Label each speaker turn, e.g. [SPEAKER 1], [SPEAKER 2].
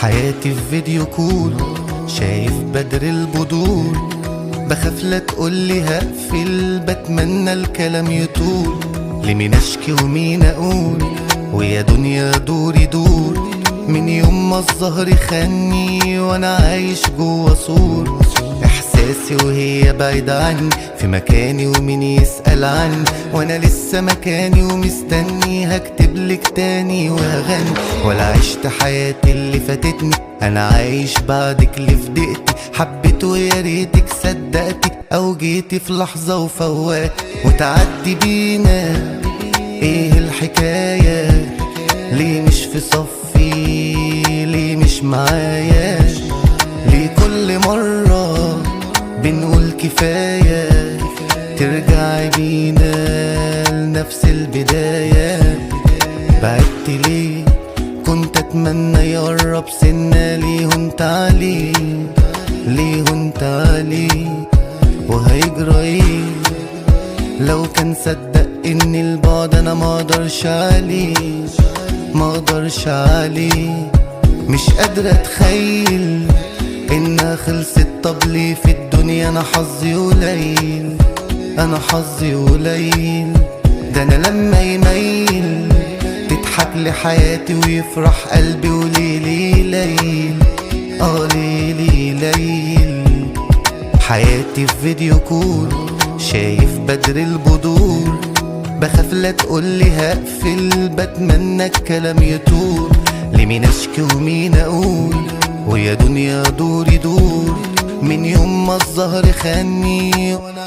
[SPEAKER 1] حياتي في فيديو كول، شايف بدر البدور، بخاف لا تقولي هقفل، بتمنى الكلام يطول، لمين اشكي ومين اقول، ويا دنيا دوري دور، من يوم ما الظهر خاني وانا عايش جوا سور، احساسي وهي بعيدة عني، في مكاني ومين يسأل عني، وانا لسه مكاني ومستني، هكتبلك تاني وهغني، ولا عشت حياتي اللي فاتتني، انا عايش بعدك اللي في دقتي، حبيت ويا ريتك صدقتي، او جيتي في لحظة وفوقت وتعدي بينا. ايه الحكاية؟ ليه مش في صفي؟ ليه مش معايا؟ ليه كل مرة بنقول كفاية ترجعي بينا لنفس البداية؟ بعدت ليه؟ كنت اتمنى يقرب سنة، ليه هنت عليه؟ ليه هنت عليه؟ وهيجرى ايه لو كان صدق ان البعد انا مقدرش عليه، مقدرش عليه؟ مش قادرة اتخيل انها خلصت، طب ليه في الدنيا انا حظي قليل، انا حظي قليل؟ ده انا لما يميل تضحك لي حياتي ويفرح قلبي، وليلي ليل ليلي ليل. حياتي في فيديو كول، شايف بدر البدور، بخاف لا تقولي هقفل، بتمنى الكلام يطول، لمين اشكي ومين اقول، ويا دنيا دوري دور، من يوم ما الظهر خاني وانا